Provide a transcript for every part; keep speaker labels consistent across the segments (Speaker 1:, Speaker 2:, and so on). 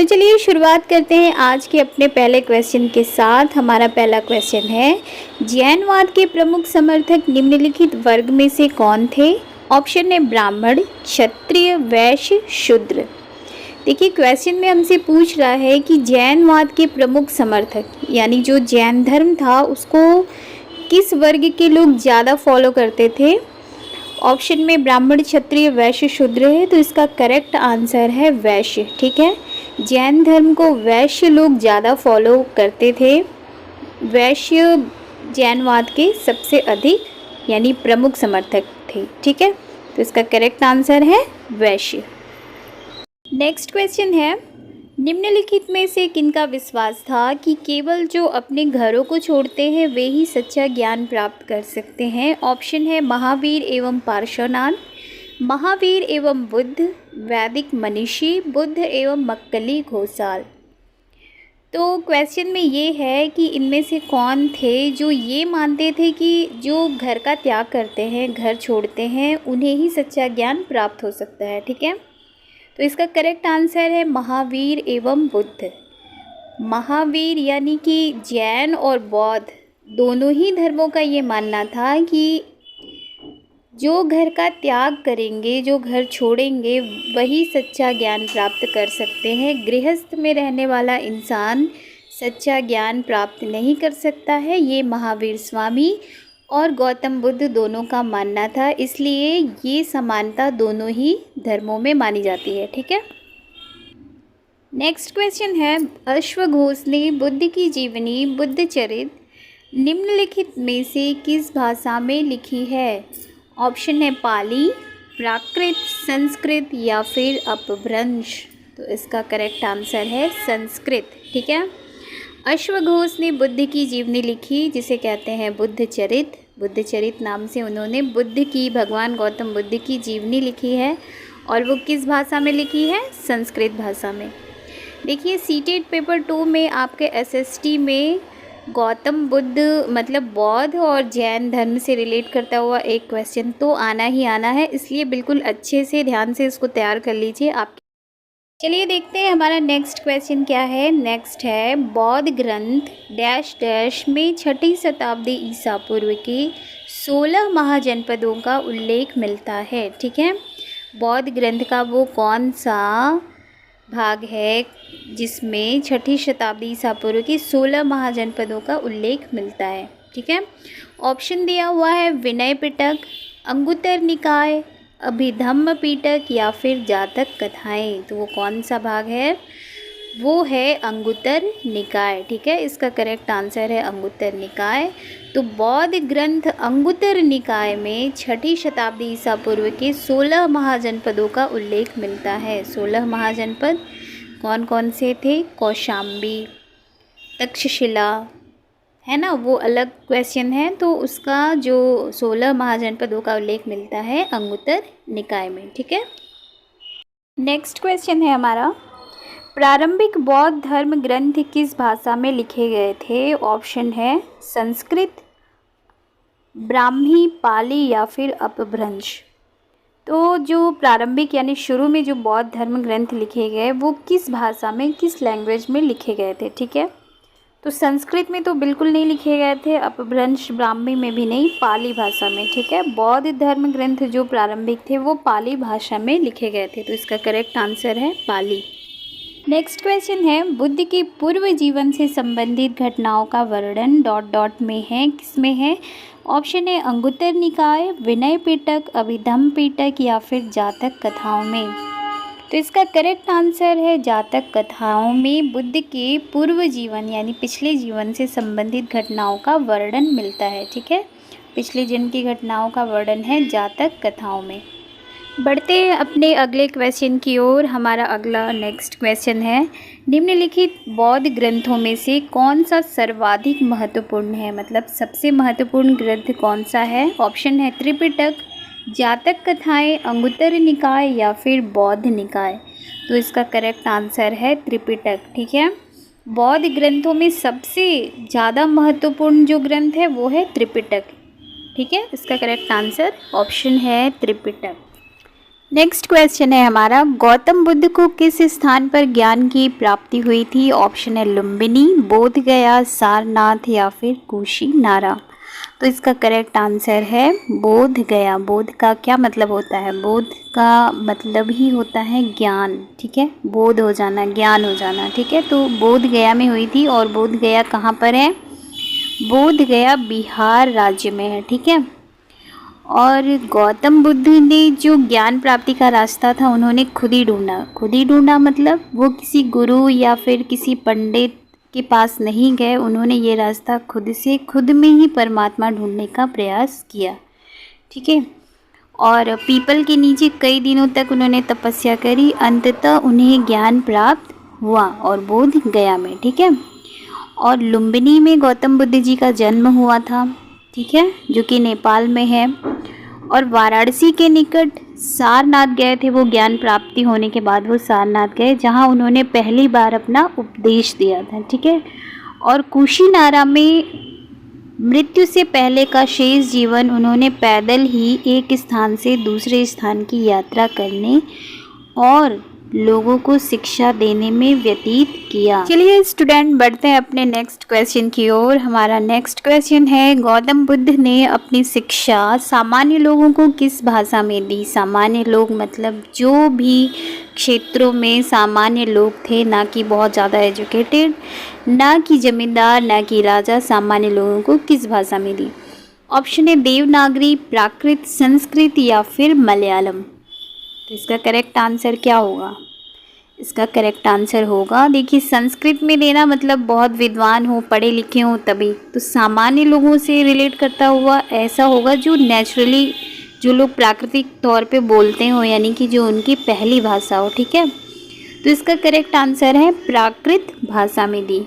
Speaker 1: तो चलिए शुरुआत करते हैं आज के अपने पहले क्वेश्चन के साथ। हमारा पहला क्वेश्चन है, जैनवाद के प्रमुख समर्थक निम्नलिखित वर्ग में से कौन थे? ऑप्शन है ब्राह्मण, क्षत्रिय, वैश्य, शूद्र। देखिए क्वेश्चन में हमसे पूछ रहा है कि जैनवाद के प्रमुख समर्थक यानी जो जैन धर्म था उसको किस वर्ग के लोग ज़्यादा फॉलो करते थे? ऑप्शन में ब्राह्मण, क्षत्रिय, वैश्य, शूद्र है, तो इसका करेक्ट आंसर है वैश्य। ठीक है, जैन धर्म को वैश्य लोग ज़्यादा फॉलो करते थे। वैश्य जैनवाद के सबसे अधिक यानी प्रमुख समर्थक थे। ठीक है, तो इसका करेक्ट आंसर है वैश्य। नेक्स्ट क्वेश्चन है, निम्नलिखित में से किनका विश्वास था कि केवल जो अपने घरों को छोड़ते हैं वे ही सच्चा ज्ञान प्राप्त कर सकते हैं? ऑप्शन है महावीर एवं पार्श्वनाथ, महावीर एवं बुद्ध, वैदिक मनीषी, बुद्ध एवं मक्कली घोषाल। तो क्वेश्चन में ये है कि इनमें से कौन थे जो ये मानते थे कि जो घर का त्याग करते हैं, घर छोड़ते हैं, उन्हें ही सच्चा ज्ञान प्राप्त हो सकता है। ठीक है, तो इसका करेक्ट आंसर है महावीर एवं बुद्ध। महावीर यानी कि जैन और बौद्ध दोनों ही धर्मों का ये मानना था कि जो घर का त्याग करेंगे, जो घर छोड़ेंगे, वही सच्चा ज्ञान प्राप्त कर सकते हैं। गृहस्थ में रहने वाला इंसान सच्चा ज्ञान प्राप्त नहीं कर सकता है। ये महावीर स्वामी और गौतम बुद्ध दोनों का मानना था, इसलिए ये समानता दोनों ही धर्मों में मानी जाती है। ठीक है, नेक्स्ट क्वेश्चन है, अश्वघोष ने बुद्ध की जीवनी बुद्धचरित निम्नलिखित में से किस भाषा में लिखी है? ऑप्शन है पाली, प्राकृत, संस्कृत या फिर अपभ्रंश। तो इसका करेक्ट आंसर है संस्कृत। ठीक है, अश्वघोष ने बुद्ध की जीवनी लिखी जिसे कहते हैं बुद्धचरित। बुद्धचरित नाम से उन्होंने बुद्ध की, भगवान गौतम बुद्ध की जीवनी लिखी है और वो किस भाषा में लिखी है? संस्कृत भाषा में। देखिए सीटेट पेपर 2 में आपके एसएसटी में गौतम बुद्ध मतलब बौद्ध और जैन धर्म से रिलेट करता हुआ एक क्वेश्चन तो आना ही आना है, इसलिए बिल्कुल अच्छे से ध्यान से इसको तैयार कर लीजिए आप। चलिए देखते हैं हमारा नेक्स्ट क्वेश्चन क्या है। नेक्स्ट है, बौद्ध ग्रंथ डैश डैश में 6ठी शताब्दी ईसा पूर्व के 16 महाजनपदों का उल्लेख मिलता है। ठीक है, बौद्ध ग्रंथ का वो कौन सा भाग है जिसमें 6ठी शताब्दी ईसा पूर्व के 16 महाजनपदों का उल्लेख मिलता है? ठीक है, ऑप्शन दिया हुआ है विनय पिटक, अंगुत्तर निकाय, अभिधम्म पिटक या फिर जातक कथाएं। तो वो कौन सा भाग है? वो है अंगुत्तर निकाय। ठीक है, इसका करेक्ट आंसर है अंगुत्तर निकाय। तो बौद्ध ग्रंथ अंगुत्तर निकाय में 6ठी शताब्दी ईसा पूर्व के 16 महाजनपदों का उल्लेख मिलता है। 16 महाजनपद कौन कौन से थे? कौशाम्बी, तक्षशिला, है ना, वो अलग क्वेश्चन है। तो उसका जो 16 महाजनपदों का उल्लेख मिलता है अंगुत्तर निकाय में। ठीक है, नेक्स्ट क्वेश्चन है हमारा, प्रारंभिक बौद्ध धर्म ग्रंथ किस भाषा में लिखे गए थे? ऑप्शन है संस्कृत, ब्राह्मी, पाली या फिर अपभ्रंश। तो जो प्रारंभिक यानी शुरू में जो बौद्ध धर्म ग्रंथ लिखे गए वो किस भाषा में, किस लैंग्वेज में लिखे गए थे? ठीक है, तो संस्कृत में तो बिल्कुल नहीं लिखे गए थे, अपभ्रंश ब्राह्मी में भी नहीं, पाली भाषा में। ठीक है, बौद्ध धर्म ग्रंथ जो प्रारंभिक थे वो पाली भाषा में लिखे गए थे, तो इसका करेक्ट आंसर है पाली। नेक्स्ट क्वेश्चन है, बुद्ध के पूर्व जीवन से संबंधित घटनाओं का वर्णन डॉट डॉट में है, किस में है? ऑप्शन है अंगुत्तर निकाय, विनय पिटक, अभिधम्म पिटक या फिर जातक कथाओं में। तो इसका करेक्ट आंसर है जातक कथाओं में बुद्ध के पूर्व जीवन यानी पिछले जीवन से संबंधित घटनाओं का वर्णन मिलता है। ठीक है, पिछले जन्म की घटनाओं का वर्णन है जातक कथाओं में। बढ़ते हैं अपने अगले क्वेश्चन की ओर। हमारा अगला नेक्स्ट क्वेश्चन है, निम्नलिखित बौद्ध ग्रंथों में से कौन सा सर्वाधिक महत्वपूर्ण है? मतलब सबसे महत्वपूर्ण ग्रंथ कौन सा है? ऑप्शन है त्रिपिटक, जातक कथाएं, अंगुत्तर निकाय या फिर बौद्ध निकाय। तो इसका करेक्ट आंसर है त्रिपिटक। ठीक है, बौद्ध ग्रंथों में सबसे ज़्यादा महत्वपूर्ण जो ग्रंथ है वो है त्रिपिटक। ठीक है, इसका करेक्ट आंसर ऑप्शन है त्रिपिटक। नेक्स्ट क्वेश्चन है हमारा, गौतम बुद्ध को किस स्थान पर ज्ञान की प्राप्ति हुई थी? ऑप्शन है लुम्बिनी, बोध गया, सारनाथ या फिर कुशीनारा। तो इसका करेक्ट आंसर है बोध गया। बोध का क्या मतलब होता है? बोध का मतलब ही होता है ज्ञान, ठीक है, बोध हो जाना, ज्ञान हो जाना, ठीक है। तो बोध गया में हुई थी, और बोध गया कहाँ पर है? बोध गया बिहार राज्य में है, ठीक है। और गौतम बुद्ध ने जो ज्ञान प्राप्ति का रास्ता था उन्होंने खुद ही ढूंढा। खुद ही ढूंढा मतलब वो किसी गुरु या फिर किसी पंडित के पास नहीं गए, उन्होंने ये रास्ता खुद से, खुद में ही परमात्मा ढूंढने का प्रयास किया, ठीक है। और पीपल के नीचे कई दिनों तक उन्होंने तपस्या करी, अंततः उन्हें ज्ञान प्राप्त हुआ और बोध गया में, ठीक है। और लुम्बिनी में गौतम बुद्ध जी का जन्म हुआ था, ठीक है, जो कि नेपाल में है। और वाराणसी के निकट सारनाथ गए थे, वो ज्ञान प्राप्ति होने के बाद वो सारनाथ गए, जहाँ उन्होंने पहली बार अपना उपदेश दिया था, ठीक है। और कुशीनारा में मृत्यु से पहले का शेष जीवन उन्होंने पैदल ही एक स्थान से दूसरे स्थान की यात्रा करने और लोगों को शिक्षा देने में व्यतीत किया। चलिए स्टूडेंट, बढ़ते हैं अपने नेक्स्ट क्वेश्चन की ओर। हमारा नेक्स्ट क्वेश्चन है, गौतम बुद्ध ने अपनी शिक्षा सामान्य लोगों को किस भाषा में दी? सामान्य लोग मतलब जो भी क्षेत्रों में सामान्य लोग थे, ना कि बहुत ज़्यादा एजुकेटेड, ना कि जमींदार, ना कि राजा, सामान्य लोगों को किस भाषा में दी? ऑप्शन है देवनागरी, प्राकृत, संस्कृत या फिर मलयालम। तो इसका करेक्ट आंसर क्या होगा? इसका करेक्ट आंसर होगा, देखिए, संस्कृत में देना मतलब बहुत विद्वान हो, पढ़े लिखे हो तभी। तो सामान्य लोगों से रिलेट करता हुआ ऐसा होगा जो नेचुरली, जो लोग प्राकृतिक तौर पे बोलते हो, यानी कि जो उनकी पहली भाषा हो, ठीक है। तो इसका करेक्ट आंसर है प्राकृत भाषा में दी,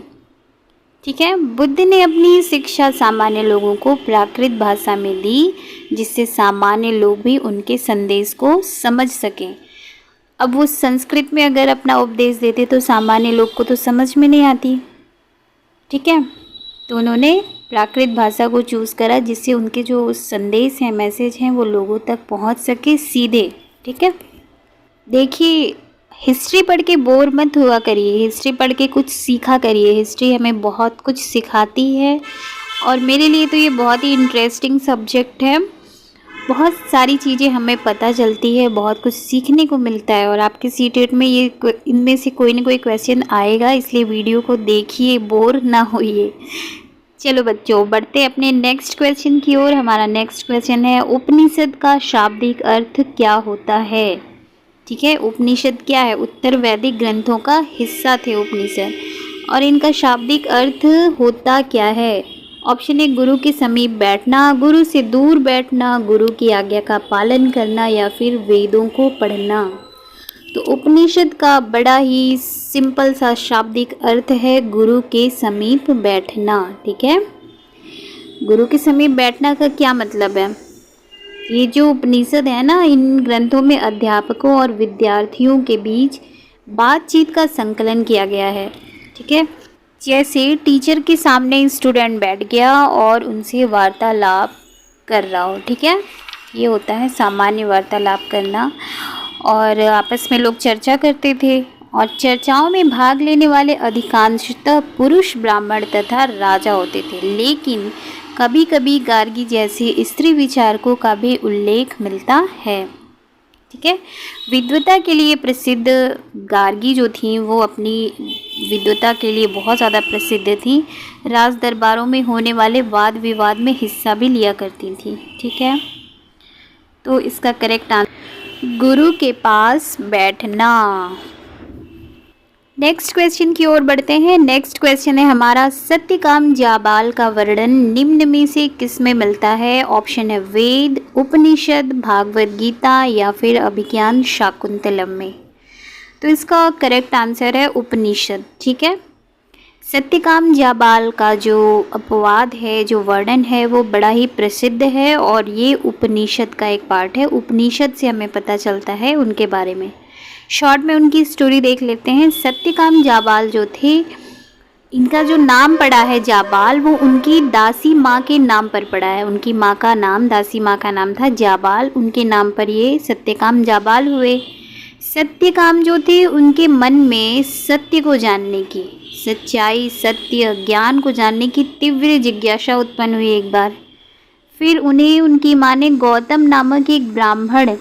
Speaker 1: ठीक है। बुद्ध ने अपनी शिक्षा सामान्य लोगों को प्राकृत भाषा में दी, जिससे सामान्य लोग भी उनके संदेश को समझ सकें। अब वो संस्कृत में अगर अपना उपदेश देते तो सामान्य लोग को तो समझ में नहीं आती, ठीक है। तो उन्होंने प्राकृत भाषा को चूज़ करा, जिससे उनके जो संदेश हैं, मैसेज हैं, वो लोगों तक पहुंच सके सीधे, ठीक है। देखिए, हिस्ट्री पढ़ के बोर मत हुआ करिए, हिस्ट्री पढ़ के कुछ सीखा करिए। हिस्ट्री हमें बहुत कुछ सिखाती है, और मेरे लिए तो ये बहुत ही इंटरेस्टिंग सब्जेक्ट है। बहुत सारी चीज़ें हमें पता चलती है, बहुत कुछ सीखने को मिलता है। और आपके सीटेट में ये इनमें से कोई ना कोई क्वेश्चन आएगा, इसलिए वीडियो को देखिए, बोर ना होइए। चलो बच्चों, बढ़ते हैं अपने नेक्स्ट क्वेश्चन की ओर। हमारा नेक्स्ट क्वेश्चन है, उपनिषद का शाब्दिक अर्थ क्या होता है? ठीक है, उपनिषद क्या है? उत्तर वैदिक ग्रंथों का हिस्सा थे उपनिषद, और इनका शाब्दिक अर्थ होता क्या है? ऑप्शन ए गुरु के समीप बैठना, गुरु से दूर बैठना, गुरु की आज्ञा का पालन करना या फिर वेदों को पढ़ना। तो उपनिषद का बड़ा ही सिंपल सा शाब्दिक अर्थ है गुरु के समीप बैठना। ठीक है, गुरु के समीप बैठना का क्या मतलब है? ये जो उपनिषद है ना, इन ग्रंथों में अध्यापकों और विद्यार्थियों के बीच बातचीत का संकलन किया गया है। ठीक है, जैसे टीचर के सामने स्टूडेंट बैठ गया और उनसे वार्तालाप कर रहा हो। ठीक है, ये होता है सामान्य वार्तालाप करना। और आपस में लोग चर्चा करते थे, और चर्चाओं में भाग लेने वाले अधिकांशतः पुरुष, ब्राह्मण तथा राजा होते थे, लेकिन कभी कभी गार्गी जैसे स्त्री विचारकों का भी उल्लेख मिलता है। ठीक है, विद्वता के लिए प्रसिद्ध गार्गी जो थी वो अपनी विद्वता के लिए बहुत ज़्यादा प्रसिद्ध थी। राज दरबारों में होने वाले वाद विवाद में हिस्सा भी लिया करती थी। ठीक है, तो इसका करेक्ट आंसर गुरु के पास बैठना। नेक्स्ट क्वेश्चन की ओर बढ़ते हैं। नेक्स्ट क्वेश्चन है हमारा, सत्यकाम जाबाल का वर्णन निम्न में से किस में मिलता है? ऑप्शन है वेद, उपनिषद, भागवत गीता या फिर अभिज्ञान शाकुंतलम में। तो इसका करेक्ट आंसर है उपनिषद। ठीक है, सत्यकाम जाबाल का जो अपवाद है, जो वर्णन है, वो बड़ा ही प्रसिद्ध है और ये उपनिषद का एक पार्ट है। उपनिषद से हमें पता चलता है उनके बारे में। शॉर्ट में उनकी स्टोरी देख लेते हैं। सत्यकाम जाबाल जो थे, इनका जो नाम पड़ा है जाबाल, वो उनकी दासी माँ के नाम पर पड़ा है। उनकी माँ का नाम, दासी माँ का नाम था जाबाल, उनके नाम पर ये सत्यकाम जाबाल हुए। सत्यकाम जो थे, उनके मन में सत्य को जानने की, सच्चाई, सत्य, ज्ञान को जानने की तीव्र जिज्ञासा उत्पन्न हुई एक बार। फिर उन्हें उनकी माँ ने गौतम नामक एक ब्राह्मण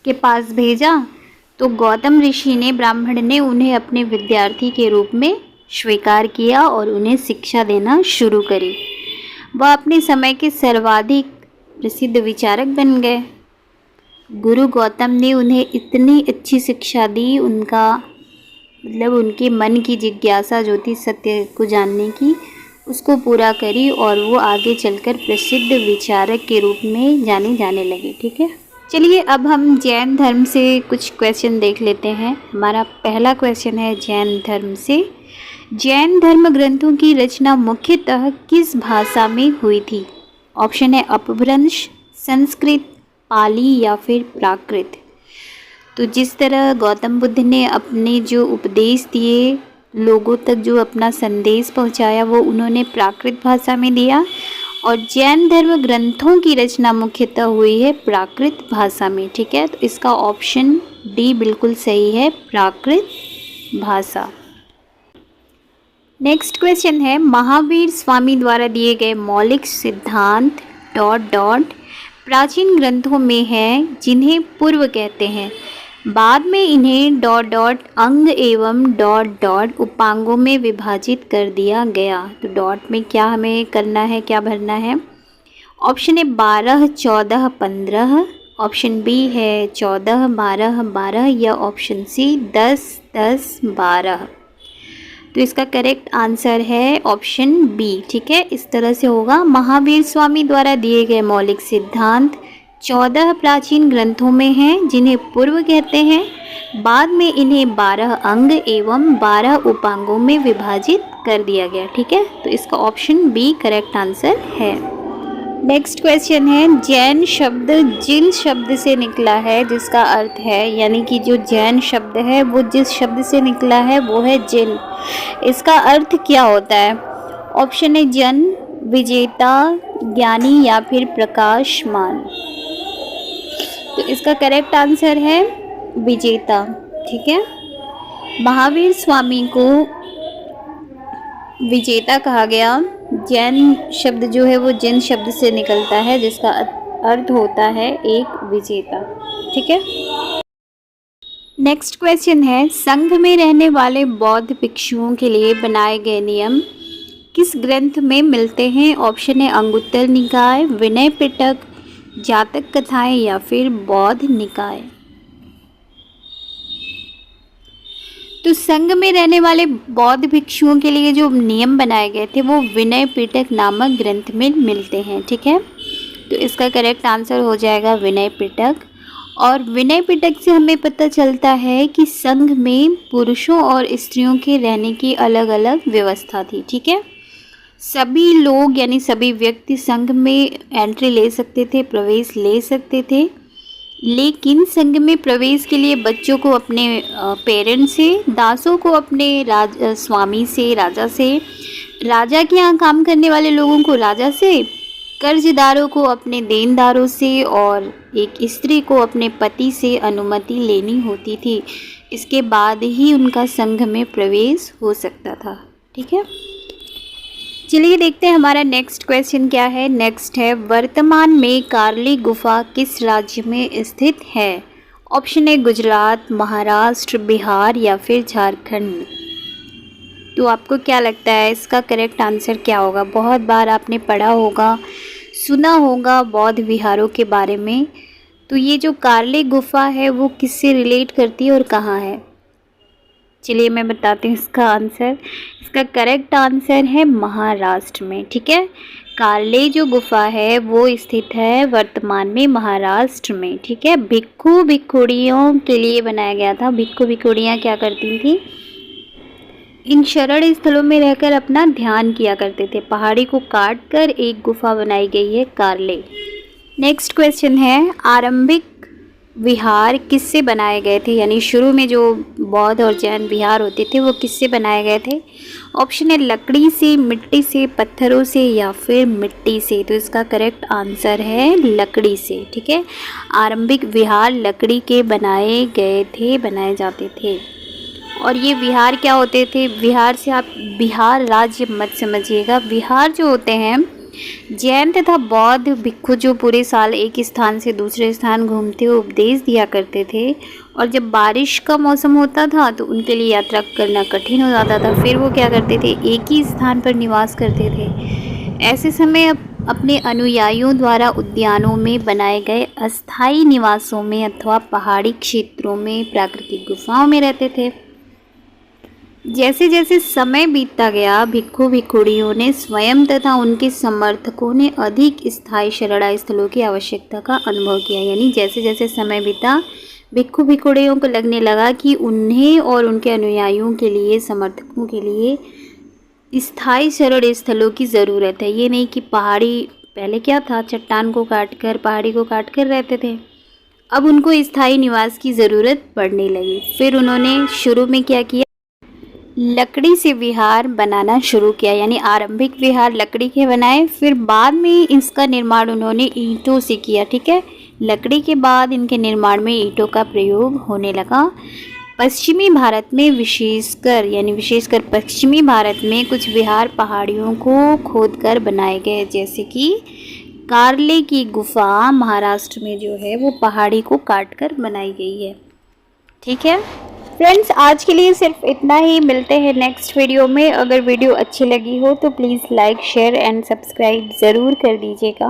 Speaker 1: के पास भेजा। तो गौतम ऋषि ने, ब्राह्मण ने उन्हें अपने विद्यार्थी के रूप में स्वीकार किया और उन्हें शिक्षा देना शुरू करी। वह अपने समय के सर्वाधिक प्रसिद्ध विचारक बन गए। गुरु गौतम ने उन्हें इतनी अच्छी शिक्षा दी, उनका मतलब उनके मन की जिज्ञासा जो थी सत्य को जानने की, उसको पूरा करी और वो आगे चलकर प्रसिद्ध विचारक के रूप में जाने जाने लगे। ठीक है, चलिए अब हम जैन धर्म से कुछ क्वेश्चन देख लेते हैं। हमारा पहला क्वेश्चन है जैन धर्म से। जैन धर्म ग्रंथों की रचना मुख्यतः किस भाषा में हुई थी? ऑप्शन है अपभ्रंश, संस्कृत, पाली या फिर प्राकृत। तो जिस तरह गौतम बुद्ध ने अपने जो उपदेश दिए, लोगों तक जो अपना संदेश पहुंचाया, वो उन्होंने प्राकृत भाषा में दिया, और जैन धर्म ग्रंथों की रचना मुख्यतः हुई है प्राकृत भाषा में। ठीक है, तो इसका ऑप्शन डी बिल्कुल सही है, प्राकृत भाषा। नेक्स्ट क्वेश्चन है, महावीर स्वामी द्वारा दिए गए मौलिक सिद्धांत ... प्राचीन ग्रंथों में हैं जिन्हें पूर्व कहते हैं। बाद में इन्हें ... अंग एवं ... उपांगों में विभाजित कर दिया गया। तो डॉट में क्या हमें करना है, क्या भरना है? ऑप्शन है 12, 14, 15, ऑप्शन बी है 14, 12, 12 या ऑप्शन सी 10, 10, 12। तो इसका करेक्ट आंसर है ऑप्शन बी। ठीक है, इस तरह से होगा। महावीर स्वामी द्वारा दिए गए मौलिक सिद्धांत 14 प्राचीन ग्रंथों में हैं जिन्हें पूर्व कहते हैं। बाद में इन्हें 12 अंग एवं 12 उपांगों में विभाजित कर दिया गया। ठीक है, तो इसका ऑप्शन बी करेक्ट आंसर है। नेक्स्ट क्वेश्चन है, जैन शब्द जिन शब्द से निकला है जिसका अर्थ है, यानी कि जो जैन शब्द है वो जिस शब्द से निकला है वो है जिन, इसका अर्थ क्या होता है? ऑप्शन है जन, विजेता, ज्ञानी या फिर प्रकाशमान। तो इसका करेक्ट आंसर है विजेता। ठीक है, महावीर स्वामी को विजेता कहा गया। जैन शब्द जो है वो जिन शब्द से निकलता है जिसका अर्थ होता है एक विजेता। ठीक है, नेक्स्ट क्वेश्चन है, संघ में रहने वाले बौद्ध भिक्षुओं के लिए बनाए गए नियम किस ग्रंथ में मिलते हैं? ऑप्शन है अंगुत्तर निकाय, विनय पिटक, जातक कथाएं या फिर बौद्ध निकाय। तो संघ में रहने वाले बौद्ध भिक्षुओं के लिए जो नियम बनाए गए थे वो विनय पिटक नामक ग्रंथ में मिलते हैं। ठीक है, तो इसका करेक्ट आंसर हो जाएगा विनय पिटक। और विनय पिटक से हमें पता चलता है कि संघ में पुरुषों और स्त्रियों के रहने की अलग अलग व्यवस्था थी। ठीक है, सभी लोग यानी सभी व्यक्ति संघ में एंट्री ले सकते थे, प्रवेश ले सकते थे, लेकिन संघ में प्रवेश के लिए बच्चों को अपने पेरेंट्स से, दासों को अपने स्वामी से, राजा से, राजा के यहाँ काम करने वाले लोगों को राजा से, कर्जदारों को अपने देनदारों से और एक स्त्री को अपने पति से अनुमति लेनी होती थी। इसके बाद ही उनका संघ में प्रवेश हो सकता था। ठीक है, चलिए देखते हैं हमारा नेक्स्ट क्वेश्चन क्या है। नेक्स्ट है, वर्तमान में कार्ली गुफा किस राज्य में स्थित है? ऑप्शन है गुजरात, महाराष्ट्र, बिहार या फिर झारखंड। तो आपको क्या लगता है इसका करेक्ट आंसर क्या होगा? बहुत बार आपने पढ़ा होगा, सुना होगा बौद्ध विहारों के बारे में। तो ये जो कार्ली गुफा है वो किससे रिलेट करती है और कहाँ है? चलिए मैं बताती हूँ इसका आंसर। इसका करेक्ट आंसर है महाराष्ट्र में। ठीक है, कार्ले जो गुफा है वो स्थित है वर्तमान में महाराष्ट्र में। ठीक है, भिक्खु भिक्खुड़ियों के लिए बनाया गया था। भिक्खु भिक्खुड़ियाँ क्या करती थी? इन शरण स्थलों में रहकर अपना ध्यान किया करते थे। पहाड़ी को काट कर एक गुफा बनाई गई है कार्ले। नेक्स्ट क्वेश्चन है, आरंभिक विहार किससे बनाए गए थे, यानी शुरू में जो बौद्ध और जैन विहार होते थे वो किससे बनाए गए थे। ऑप्शन है लकड़ी से, मिट्टी से, पत्थरों से या फिर मिट्टी से। तो इसका करेक्ट आंसर है लकड़ी से। ठीक है, आरंभिक विहार लकड़ी के बनाए गए थे, बनाए जाते थे। और ये विहार क्या होते थे, विहार से आप बिहार राज्य मत समझिएगा। विहार जो होते हैं जैन तथा बौद्ध भिक्षु जो पूरे साल एक स्थान से दूसरे स्थान घूमते हुए उपदेश दिया करते थे, और जब बारिश का मौसम होता था तो उनके लिए यात्रा करना कठिन हो जाता था। फिर वो क्या करते थे, एक ही स्थान पर निवास करते थे। ऐसे समय अपने अनुयायियों द्वारा उद्यानों में बनाए गए अस्थायी निवासों में अथवा पहाड़ी क्षेत्रों में, प्राकृतिक गुफाओं में रहते थे। जैसे जैसे समय बीतता गया, भिक्षु भिक्षुणियों ने स्वयं तथा उनके समर्थकों ने अधिक स्थायी शरणा स्थलों की आवश्यकता का अनुभव किया। यानी जैसे जैसे समय बीता, भिक्षु भिक्षुणियों को लगने लगा कि उन्हें और उनके अनुयायियों के लिए, समर्थकों के लिए स्थायी शरण स्थलों की ज़रूरत है। ये नहीं कि पहाड़ी, पहले क्या था, चट्टान को काट कर, पहाड़ी को काट कर रहते थे, अब उनको स्थायी निवास की ज़रूरत पड़ने लगी। फिर उन्होंने शुरू में क्या किया, लकड़ी से विहार बनाना शुरू किया। यानी आरंभिक विहार लकड़ी के बनाए, फिर बाद में इसका निर्माण उन्होंने ईंटों से किया। ठीक है, लकड़ी के बाद इनके निर्माण में ईंटों का प्रयोग होने लगा। पश्चिमी भारत में विशेषकर पश्चिमी भारत में कुछ विहार पहाड़ियों को खोदकर बनाए गए, जैसे कि कार्ले की गुफा महाराष्ट्र में जो है वो पहाड़ी को काटकर बनाई गई है। ठीक है फ्रेंड्स, आज के लिए सिर्फ इतना ही। मिलते हैं नेक्स्ट वीडियो में। अगर वीडियो अच्छी लगी हो तो please like, share and subscribe ज़रूर कर दीजिएगा।